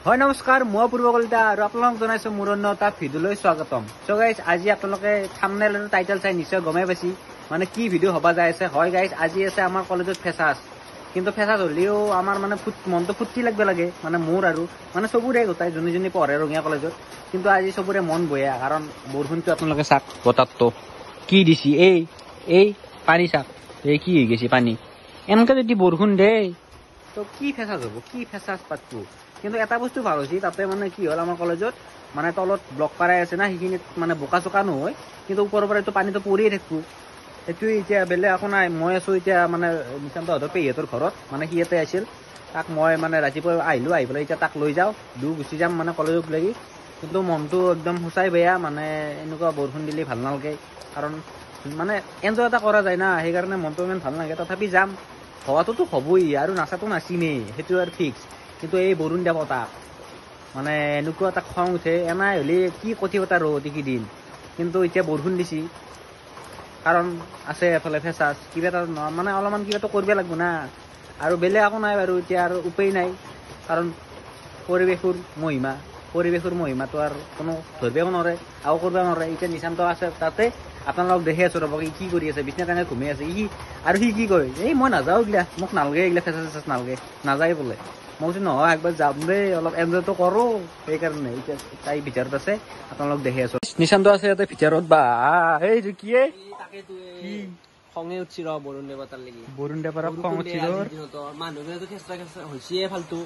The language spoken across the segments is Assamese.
হয় নমস্কাৰ মই পূৰ্ব কলিতা আৰু আপোনালোকক জনাইছো মোৰ অন্য এটা ভিডিঅ'লৈ স্বাগতম। সো গাইজ আজি আপোনালোকে থাম্বনেল আৰু টাইটেল চাই নিশ্চয় গমেই পাইছি মানে কি ভিডিঅ' হবা যাই আছে। হয় গাইজ আজি আছে আমাৰ কলেজত ফেচাছ, কিন্তু ফেচাছ হ'লেও আমাৰ মানে মনটো ফূৰ্তি লাগব লাগে মানে মোৰ আৰু মানে চবৰে গোটাই যোনে যোনে পঢ়ে ৰঙিয়া কলেজত, কিন্তু আজি চবৰে মন বয়া কাৰণ বৰষুণটো আপোনালোকে চাওক বতাহটো কি দিছি, এই পানী চাওক এই কি হৈ গৈছে পানী, এনেকে যদি বৰষুণ দেই তো কি ফেচাছ হ'ব, কি ফেচাছ পাতবো। কিন্তু এটা বস্তু ভাল হৈছে তাতে মানে কি হ'ল আমাৰ কলেজত মানে তলত ব্লক পাৰাই আছে না, সেইখিনিত মানে বোকা চোকা নহয়, কিন্তু ওপৰৰ পৰা এইটো পানীটো পৰিয়ে থাকিব। সেইটোৱে এতিয়া বেলেগ একো নাই। মই আছোঁ এতিয়া মানে নিশান্তহঁতৰ পেহীহঁতৰ ঘৰত, মানে সি ইয়াতে আছিল, তাক মই মানে ৰাতিপুৱা আহিলোঁ, আহি পেলাই এতিয়া তাক লৈ যাওঁ গুচি যাম মানে কলেজত লাগি। কিন্তু মনটো একদম সঁচাই বেয়া, মানে এনেকুৱা বৰষুণ দিলে ভাল নালাগে কাৰণ মানে এনজয় এটা কৰা যায় না, সেইকাৰণে মনটো ইমান ভাল নালাগে। তথাপি যাম, হোৱাটোতো হ'বই আৰু নাচাটো নাচিমেই, সেইটো আৰু ফিক্স। কিন্তু এই বৰষুণ দিয়া বতাহ মানে এনেকুৱা এটা খং উঠে, এনাই হ'লে কি কঠি বতা ৰ'দ এইকেইদিন, কিন্তু এতিয়া বৰষুণ দিছি কাৰণ আছে এফালে ফেচাছ, কিবা এটা মানে অলপমান কিবা এটা কৰিব লাগিব না, আৰু বেলেগ একো নাই বাৰু এতিয়া আৰু উপায় নাই কাৰণ পৰিৱেশৰ মহিমাটো আৰু কোনো ধৰিবও নোৱাৰে আৰু কৰিব নোৱাৰে। এতিয়া নিশান্ত আছে তাতে, আপোনালোক দেখি আছোঁ ৰ'ব কি কৰি আছে, বিচনা কাৰণে ঘুমাই আছে সি কি কয়, এই মই নাযাওঁ এইগিলা, মোক নালাগে এইগিলা ফেচাছ চেচাছ নালাগে, নাযায় বোলে। মই কৈছোঁ নহয় একবাৰ যাম দেই, অলপ এনজয়টো কৰোঁ, সেইকাৰণে এতিয়া তাই ভিতৰত আছে, আপোনালোক দেখি আছোঁ। নিশান্ত আছে ইয়াতে ভিতৰত, বা এই কি খঙে উঠছি ৰ বৰুণ দেৱতাৰ লাগি, বৰুণ দেৱতাৰ খং উঠছি মানুহবিলাকে খেচৰা হৈছে ফাল্টু,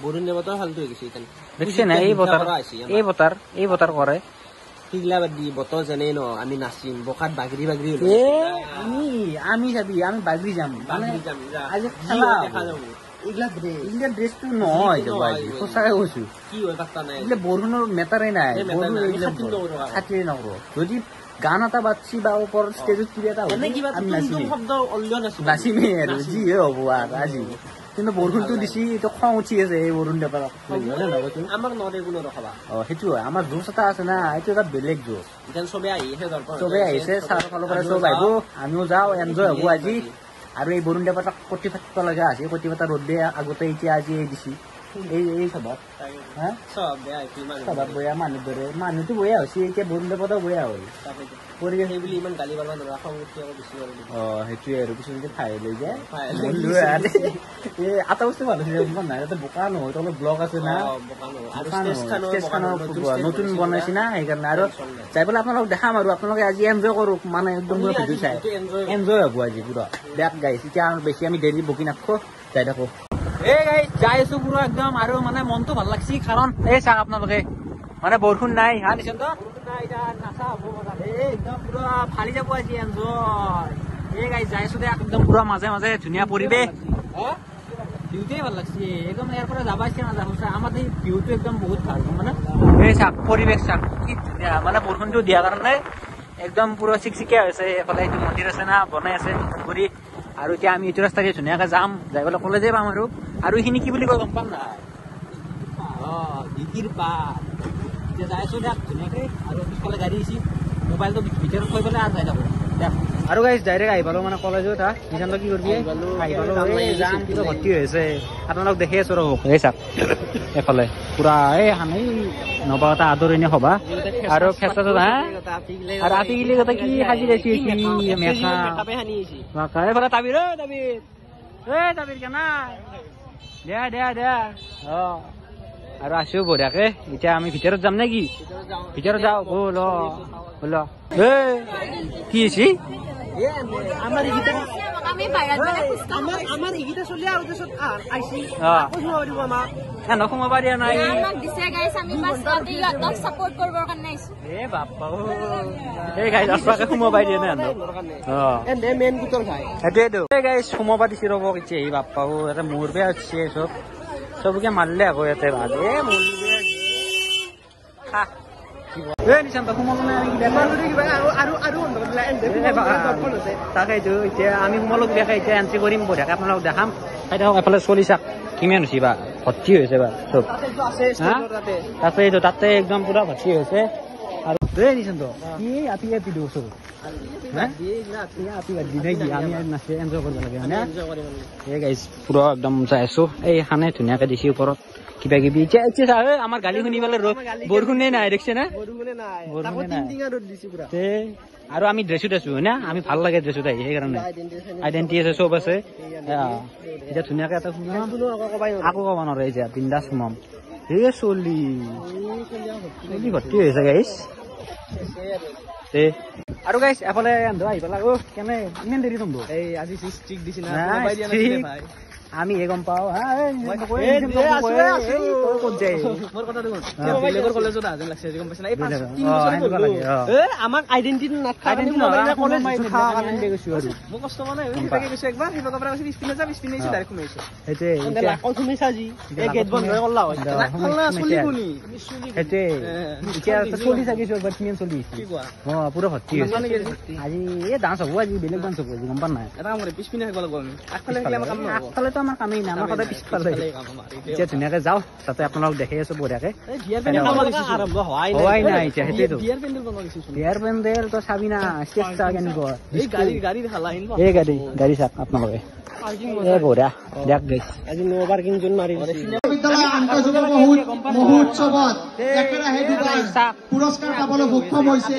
বৰুণ দেৱতাৰ ফাল্টু হৈ গৈছে। দেখিছে না এই বতাৰ কৰে সিগলা বাদ দি বতৰ যেনেই ন আমি নাচিম বোকাত বাগৰি আমি যাবি, আমি বাগৰি যাম আজি এইগিলা ড্ৰেছটো নহয় সঁচাকে কৈছো, কি হয় পাত্তা নাই, এইগিলা বৰষুণৰ মেটাৰেই নাই, খাতিৰে নকৰো। যদি গান এটা বাজছি বা ওপৰত ষ্টেজত কিবা এটা নাচিমেই আৰু যিহে হ'ব আৰু আজি। কিন্তু বৰষুণটো দিছি, এইটো খং উঠি আছে এই বৰষুণ দেৱতাক, আমাক নদে কোনো ৰখাবা। সেইটো হয়, আমাৰ জোচ এটা আছে না, এইটো এটা বেলেগ জোচ। চবে আহিছে ছাৰৰ ফালৰ পৰা চব আহিব, আমিও যাওঁ, এনজয় হ'ব আজি। আৰু এই বৰুণ দেৱতাক কটি ফাটিব লগা আছে, কটি ফাটা ৰ'দ দিয়ে আগতে, এতিয়া আজি দিছি এই স্বভাৱ বয়া মানুহৰ দৰে, মানুহটো বয়া হৈছে এতিয়া, বৰুণ দেৱতাও বয়া হ'ল। পৰিৱেশ বুলি ইমান গালি পাৰবা নোৱাৰা, খং উঠি আকৌ বেছি সেইটোৱে আৰু কিছু যদি খাই লৈ যায় এটা বস্তু ভাল হৈছে নাই, তাতে বোকা নহয়, অলপ ব্লক আছে না, নতুন বনাইছে না, সেইকাৰণে আৰু যাই পেলাই আপোনালোক দেখাম আৰু আপোনালোকে আজি এনজয় কৰক, মানে একদম পুৰা ভিডিঅ' চাই এনজয় হ'ব আজি পুৰা। দেখ গাইছ এতিয়া বেছি আমি দেৰি বকি নাথাকো, যাই থাকো। এই গাইছ যাই আছো পুৰা একদম, আৰু মানে মনটো ভাল লাগছি কাৰণ এই চাওক আপোনালোকে মানে বৰষুণ নাই, হা নিশ্চয় একদম পুৰা ফালি যাব আজি এনজয়। এই গাইছ যাই আছো দে একদম পুৰা মাজে মাজে ধুনীয়া পৰিৱেশ, ভিউটোৱে ভাল লাগছে একদম, ইয়াৰ পৰা যাবা ইচ্ছা নাযাব। আমাৰ এই ভিউটো একদম বহুত ভাল, মানে এই চাওক পৰিৱেশ চাওক কি ধুনীয়া, মানে বৰষুণটো দিয়াৰ কাৰণে একদম পুৰা চিকচিকীয়া হৈছে। এফালে এইটো মন্দিৰ আছে না, বনাই আছে পুখুৰী, আৰু এতিয়া আমি এইটো ৰাস্তাকে ধুনীয়াকে যাম, যাই পেলাই কলেজে পাম আৰু এইখিনি কি বুলি কয় গম পাম নাই, দিঘিৰ পাৰ। এতিয়া যাই আছো দিয়ক ধুনীয়াকে, আৰু পিছফালে গাড়ী আহিছে, মোবাইলটো ভিতৰত থৈ পেলাই আৰু যাই থাকো দিয়ক। আৰু গাইছ ডাইৰেক্ট আহি পালো মানে কলেজত, নিশান্ত কি কৰিবি আহি পালো, যাম কিবা ভৰ্তি হৈ আছে, আপোনালোক দেখি আছো ৰ'ব। এই চাওক এফালে পুৰা এই হানেই নবাগতা আদৰণীয় সভা আৰু ফেচাছত আৰু আপিগিলি কথা কি সাজি ৰাখি এইফালে তাবিৰ কেনা দিয়া আৰু আছো বঢ়িয়াকে। এতিয়া আমি ভিতৰত যাম নে কি, ভিতৰত যাওঁ বল কি হৈছে আমাৰ সোমাব দিয়া নাই, সোমাব দিয়া নাই সেইটোৱেতো গাইছ সোমাব দিছে ৰ'ব। এতিয়া এই বাপ্পা এটা মূৰ বেয়া উঠিছে, চবকে মাৰিলে আকৌ ইয়াতে ভালে নিচান্ত সোমালো নাই তাকেইতো এতিয়া আমি সোমালো কিবাকে এতিয়া এণ্ট্ৰি কৰিম বঢ়িয়াকে আপোনালোক দেখাম এফালে চলি চাক কিমান হৈছে বা ভৰ্তি হৈছে বা চব তাতেইতো তাতে একদম পুৰা ভৰ্তি হৈছে আৰু নিচান্ত কি আপি আপি দিছো পুৰা একদম চাই আছো এই খানে ধুনীয়াকে দিছে ওপৰত কিবা কিবি এতিয়া আমাৰ গালি শুনি পেলাই বৰষুণে নাই দেখিছে না আৰু আমি ড্ৰেছত আছো হয় না আমি ভাল লাগে ড্ৰেছত আহি সেইকাৰণে আইডেণ্টি আছে চব আছে এতিয়া ধুনীয়াকে এটা আকৌ কব নোৱাৰে এতিয়া বিন্দাছ সোমাম এই চলি ভৰ্তি হৈছে গাইছ আৰু গাইছ এফালে আহি পেলাই কেনে ইমান দেৰি তম এই আজি ষ্ট্ৰিক দিছে না আমি গম পাওঁ আমাক আইডেন্টিটি চলি থাকিছো পুৰা ভৰ্তি আজি এই ডান্স হব আজি বেলেগ ডান্স হব আজি গম পা নাই পিছপিনে আগফালেতো আমাৰ কামেই নাই আমাৰ সদায় পিছফালে এতিয়া ধুনীয়াকে যাওঁ তাতে আপোনালোক দেখি আছো বঢ়িয়াকে হোৱাই নাই এতিয়া সেইটোৱেতো বিয়াৰ পেণ্ডেল তই চাবি না ষ্টেজ চা কেনেকুৱা এই গাড়ী চাওক আপোনালোকে এই বঢ়িয়া দিয়ক গাইছ আজি নো পাৰ্কিং জোন মাৰি বিদ্যালয় আন্তঃযুৱ মহোৎসৱত একেৰাহে দুবাৰ পুৰস্কাৰ পাবলৈ সক্ষম হৈছে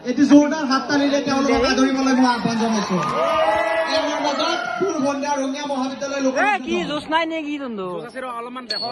এটি জোৰদাৰ হাত তালিৰে তেওঁলোকক আদৰিবলৈ মই আহ্বান জনাইছো কি জোচ নাই নে কি তন্দু অলপমান দেখো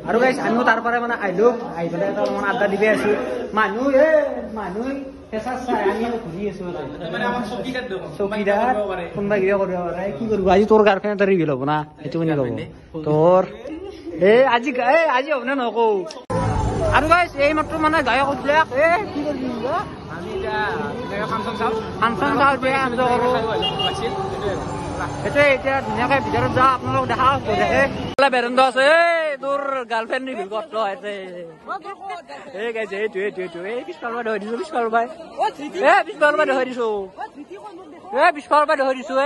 আৰু গাইছ আমিও তাৰ পৰা মানে আহিলো আহি পেলাই অলপমান আড্ডা দিবি আছো মানুহ পেচা চাই আমি ঘূৰি আছো চকীদাৰ কোনোবা কিবা কৰিব পাৰে কি কৰিব আজি তোৰ গাৰ্লফ্ৰেণ্ড এটা ৰিভিল হ'ব না সেইটো মানে ক'ব তোৰ আজি হ'ব নে নকৌ আৰু গাইছ এই মাত্ৰ মানে গায়ক উঠলাক কি কৰিবি আমি এতিয়া ফাংচন চাওঁ এতিয়া আমি কৰো সেইটোৱে এতিয়া ধুনীয়াকে ভিতৰত যাওঁ আপোনালোক দেখাওক দেখে বেৰেণ্ড আছে তোৰ গাৰ্লফ্ৰেণ্ড ৰিভিল কত আছে এই গাইছে এইটো পিছফালৰ পৰা ধৰি দিছো পিছফালৰ পৰা ধৰি দিছো পিছফালৰ পৰা ধৰি দিছো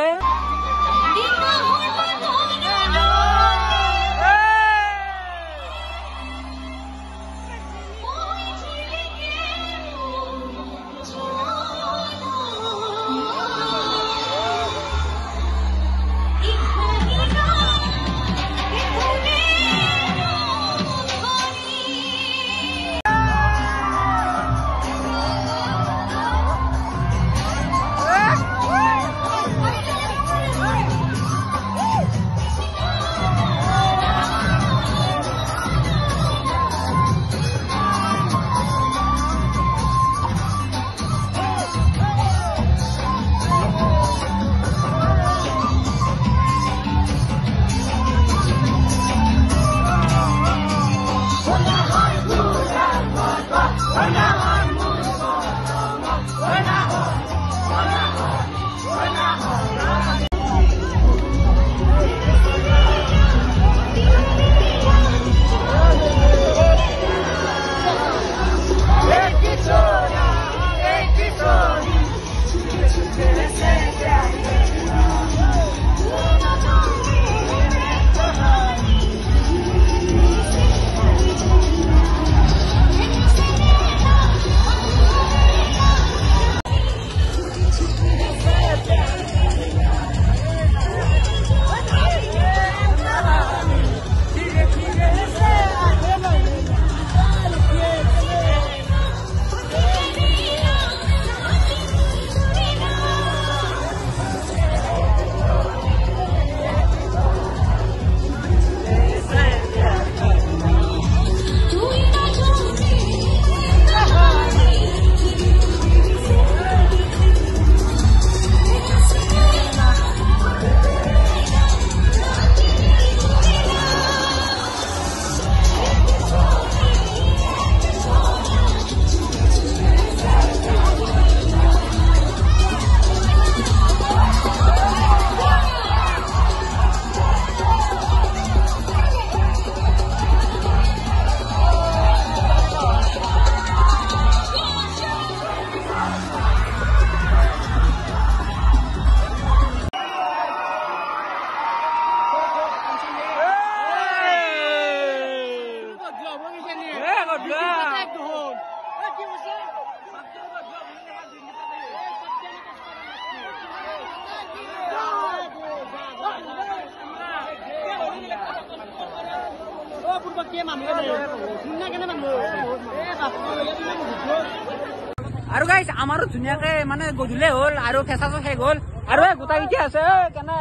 আৰু গাইছ আমাৰো ধুনীয়াকে মানে গধূলি হ'ল আৰু ফেচাটো শেষ হ'ল আৰু গোটাই কেইটা আছে কেনে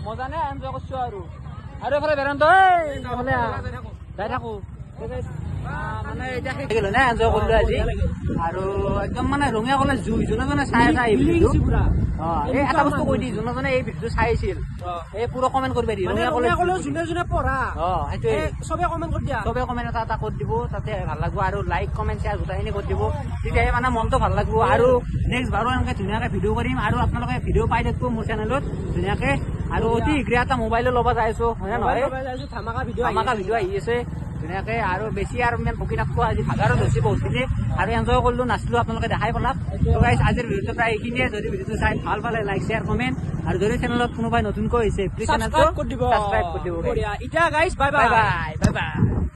মজা নে এনজয় কৰিছো আৰু এফালে বেৰান্ত যাই থাকো মানে এতিয়া শেষ গ'ল নে এনজয় কৰিলো আজি আৰু একদম মানে ৰঙীয়া কলে যোনে চাই চাই এই এটা বস্তু কৈ দি যোনে এই ভিডিঅ'টো চাইছিল এই পুরো কমেন্ট করবে দি রঙিয়া কলে যোনে পড়া সেইটোৱে চবে কমেন্ট কৰি দিয়া চবে কমেন্ট এটা কৰি দিব তাতে ভাল লাগব আৰু লাইক কমেন্ট শেয়াৰ গোটাইখিনি কৰি দিব তেতিয়াহে মানে মনটো ভাল লাগব আৰু নেক্সট বাৰো এনেকে ধুনীয়াকে ভিডিঅ' কৰিম আৰু আপোনালোকে ভিডিঅ' পাই থাকিব মোৰ চেনেলত ধুনীয়াকে আৰু অতি শীঘ্ৰে এটা মোবাইলো ল'ব যাইছো হয় নে নহয় ধামাকা ভিডিঅ' আহি আছে ধুনীয়াকে আৰু বেছি আৰু ইমান ভকি নাথাকো আজি ভাগাৰো ধৰিছে বহুতখিনি আৰু এনজয় কৰিলো নাচলো আপোনালোকে দেখাই পেলাক গাইজ আজিৰ ভিডিঅ'টো প্ৰায় এইখিনিয়ে যদি ভিডিঅ'টো চাই ভাল পালে লাইক শ্বেয়াৰ কমেণ্ট আৰু যদি চেনেলত কোনোবাই নতুনকৈ হৈছে প্লিজ চেনেলটো ছাবস্ক্ৰাইব কৰি দিব এতিয়া guys bye bye bye bye